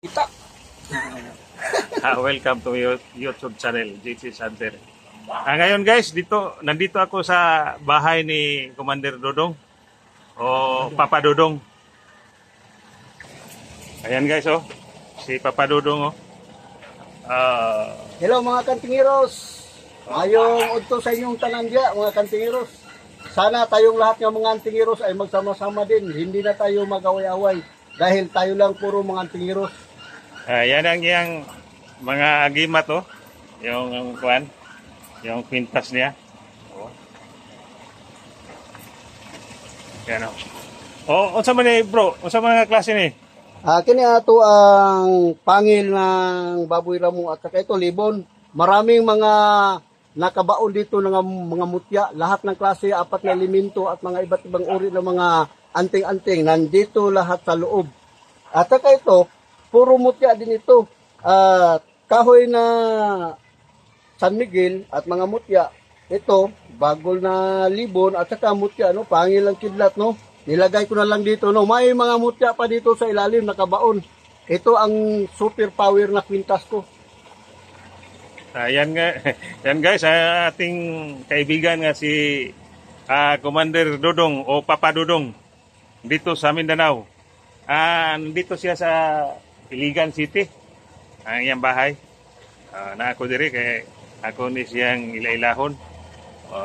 Kita. Welcome to your YouTube channel, JC Santer. Ngayon guys, nandito ako sa bahay ni Commander Dodong o Papa Dodong. Ayan guys, oh. Si Papa Dodong, oh. Hello mga kantingiros. Ayong udto sa inyong tanandya mga kantingiros. Sana tayong lahat ng mga antingiros ay magsama-sama din. Hindi na tayo mag-away-away dahil tayo lang puro mga antingiros. Yan ang iyang mga agimat, oh. Yung kuan, yung quintas niya. Oh. Yan, oh. Oh, unsa man ni bro? Unsa man nga klase ni? Kini ato ang pangil ng baboy ramo at saka ito libon. Maraming mga nakabaon dito ng mga mutya, lahat ng klase, 4 na elemento at mga iba't ibang uri ng mga anting-anting nandito lahat sa loob. At saka ito, puro mutya din ito. Kahoy na San Miguel at mga mutya. Ito, bagol na libon at saka mutya, no? Pangil ang kidlat, no? Nilagay ko na lang dito, no? May mga mutya pa dito sa ilalim, nakabaon. Ito ang super power na kwintas ko. Yan guys, ating kaibigan nga si Commander Dodong o Papa Dodong dito sa Mindanao. Dito siya sa Iligan City, ang iyang bahay. Na ako diri kay ako ni siyang ilailahon.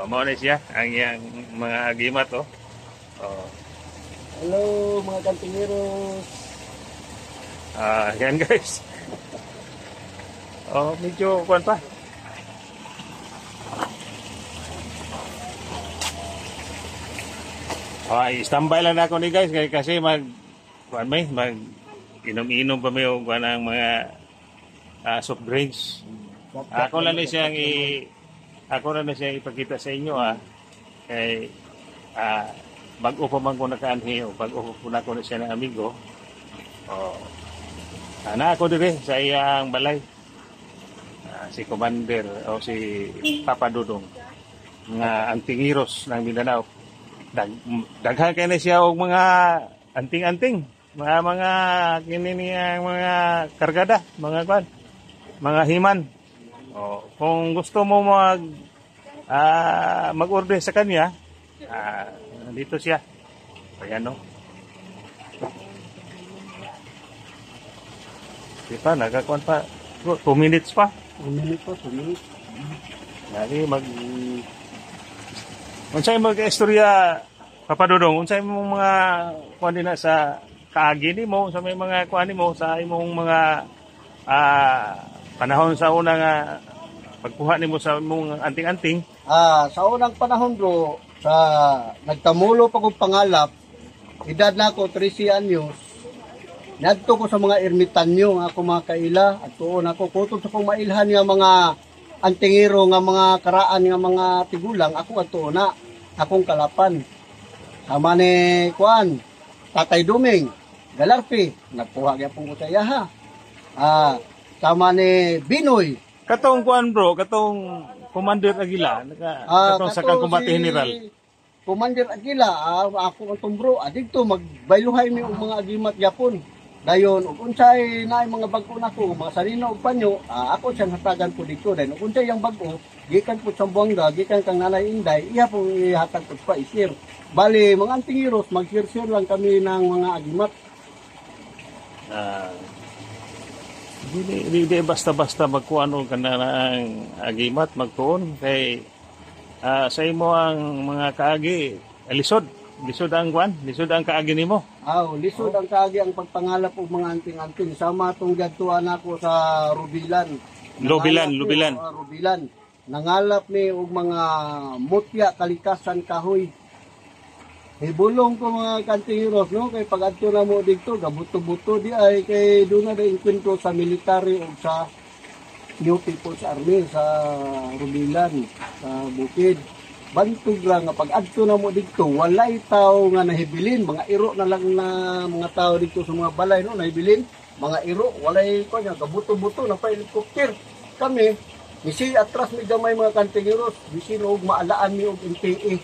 Mao ni siya ang iyang mga agimat, oh. Hello mga kantingeros. Yan guys. Medyo kuan pa. Standby lang ako ni guys kasi mag inom-inom pa may kuan ang mga soft drinks. Ako lang na siyang ipakita sa inyo kay bago pa man ko nakaanhi o bago ko na ko na siya ng amigo. Na ako dire sa iyang balay. Si Commander o si Papa Dodong nga antingiros ng Mindanao. Daghan kay na siya og mga anting-anting, mga kini niyang mga kargada, mga kwan, mga himan. Kung gusto mo mag-order sa kanya, dito siya. Ayan, no. Diba, nagkakuan pa. 2 minutes pa. 2 minutes pa, 2 minutes. Lagi unsay mag-istorya, Papa Dodong, unsay mong mga kuan din sa kaagi nimo, sa may mga kuan nimo sa imong mga panahon sa una nga pagkuha nimo sa imong anting-anting. Sa unang panahon bro, sa nagtamulo pa kong pangalap, edad na ako 13 anyos. Nadto ko sa mga ermitanyo nga ako mga kaila at tuon ako kutob sa kong mailhan nga mga antingero nga mga karaan nga mga tigulang ako adto na akong kalapan. Sama ni kuan Tatay Duming Galarpi nagpuha gyapon ko sa iyaha. Sama ni Binoy katong kuan bro, katong Commander Aguila, katong sa kang Combate General. Commander Aguila, ako ang bro, adito magbayluhay mi og mga agimat gyapon. Dayon ug unsay naay mga bag-o nako, mga sarino ug panyo, ako siyang hatagan po dito. Dayon ug unsay yang bag-o, gikan po sa Buanga, gikan kang Nanay Inday, iya po ihatag ko pa isir. Bali mga antingiros, mag-share lang kami ng mga agimat. Hindi basta-basta magkuano ka na ng agimat, magtuon kay sa imo ang mga kaagi, lisod ang kuan, lisod ang kaagi nimo. Lisod ang kaagi ang pagpangalap og mga anting-anting. Sama tong gadtuan ako sa Lubilan. Rubilan. Nangalap ni og mga mutya kalikasan kahoy. Ibulong ko mga kantingiros, no? Kay pag-adto na mo dito, gabuto-buto di ay kay doon na inkwentro sa military o sa New People's Army sa Rubilan, sa Bukid. Bantog lang nga pag-adto na mo dito, walay tao nga nahibilin, mga iro na lang na mga tao dito sa mga balay, no? Nahibilin, mga iro, walay ko niya, gabuto-buto, na pa helicopter. Kami, misi atras mi gamay mga kantingiros, misi og maalaan mi og NPA.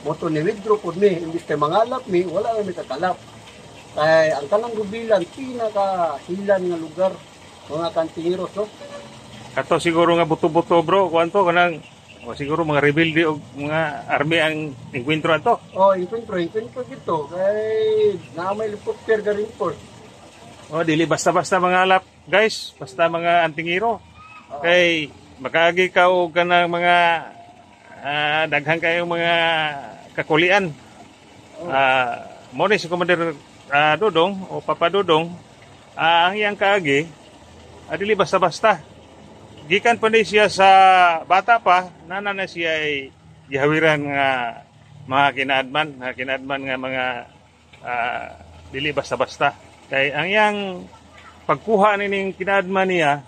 Moto ni withdraw po mi, imbis kay mangalap mi, wala na mi kakalap. Kay ang kanang Rubilan pinakasilan nga lugar mga kantingiros no. Kato siguro nga buto-buto bro, kuanto kanang o siguro mga rebelde o mga army ang enkwentro ato. Oh, encuentro dito kay na may helicopter garing po. O dili basta-basta mga alap, guys, basta mga antingiro. Kay makaagi ka og kanang mga daghang kayong mga kakulian. Mo ni si Commander Dodong o Papa Dodong, ang iyang kaagi, dili basta-basta. Gikan pa ni siya sa bata pa, nana na siya ay gihawiran nga mga kinaadman nga mga dili basta-basta. Kay ang iyang pagkuha nining kinaadman niya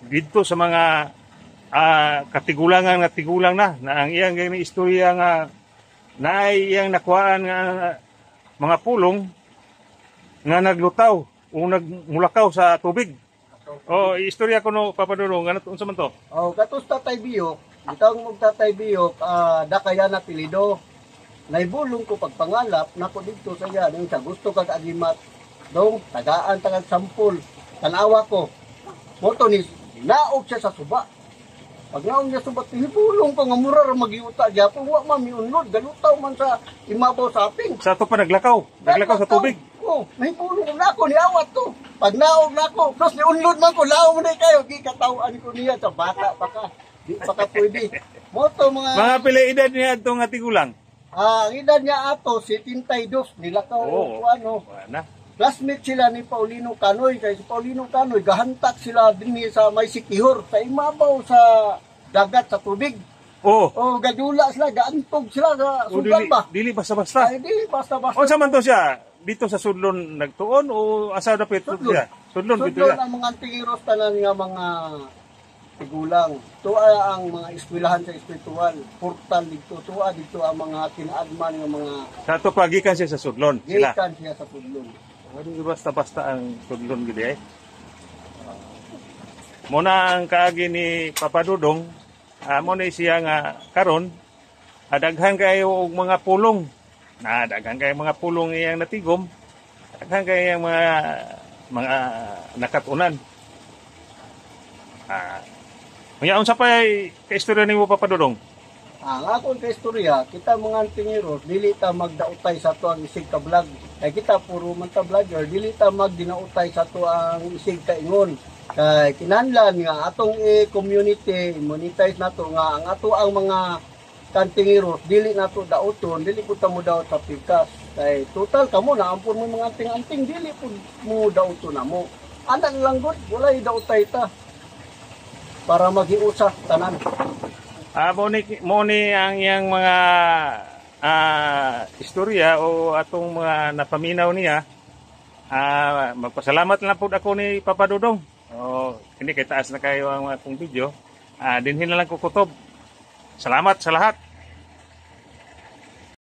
dito sa mga katigulang na ang iyang istorya nga na iyang nakuhaan nga mga pulong nga naglutaw o nagmulakaw sa tubig. O istorya ko no Papa Dodong, ano unsa man to? Oh, katus Tatay Biyok, itong mong Tatay Biyok, dakaya na pilido. Naibulong ko pagpangalap nako dito sa iya ning sa gusto kag agimat. Dong tagaan tagad sampol. Tanawa ko. Moto ni naog siya sa suba. Pag naog niya suba tinibulong ko nga mura ra magiuta gyapon wa man miunlod galutaw man sa imabaw sa aping. Sa to pa naglakaw sa tubig. Oh, may pulong na ako, niawat ko. Pag naog na ako, plus niunlod man ko, lao mo na kayo, gikatawan ko niya sa bata pa ka. Di pa ka pwede. Moto mga pila edad niya atong atigulang? ang edad niya ato, 72, nilakaw o ano. Wala. Classmate sila ni Paulino Canoy, kay si Paulino Canoy, gahantak sila din sa may sikihor, sa imabaw sa dagat, sa tubig. O gadula sila, gaantog sila sa sugan ba? Dili basta-basta. Ay, dili basta-basta. Unsa man to siya? Dito sa Sudlon nagtuon o asa dapat siya? Sudlon dito ang mga antingiros tanan nga mga tigulang. Tuwa ang mga eskwelahan sa espiritual. Portal dito. Tuwa dito ang mga kinaadman ng mga sa to pagikan siya sa Sudlon sila. gikan siya sa Sudlon. Hindi basta-basta ang Sudlon gid eh. Muna ang kaagi ni Papa Dodong, mo ni siya nga karon daghan kayo og mga pulong. Daghan kayo mga pulong iyang natigom. Daghan kayo mga nakatunan. Ngayon sa pa kaistorya nimo Papa Dodong? Ang akong kaistorya, kita mga antingiros, dili ta magdautay sa to ang isig ka vlog. Kay kita puro man ta vlogger, dili ta magdinautay sa to ang isig ka ingon. Kay kinahanglan nga atong community monetize nato nga ang ato ang mga kantingiros dili nato dauton, dili pud ta mo daot sa pikas. Kay total kamo na ampun mo mga anting-anting dili pud mo dauton namo. Anan lang gud walay daotay ta para maghiusa tanan. Mo ni ang iyang mga istorya o atong mga napaminaw niya. Magpasalamat lang po ako ni Papa Dodong. Hindi kay taas na kayo ang akong video. Dinhin na lang ko kutob. Salamat sa lahat.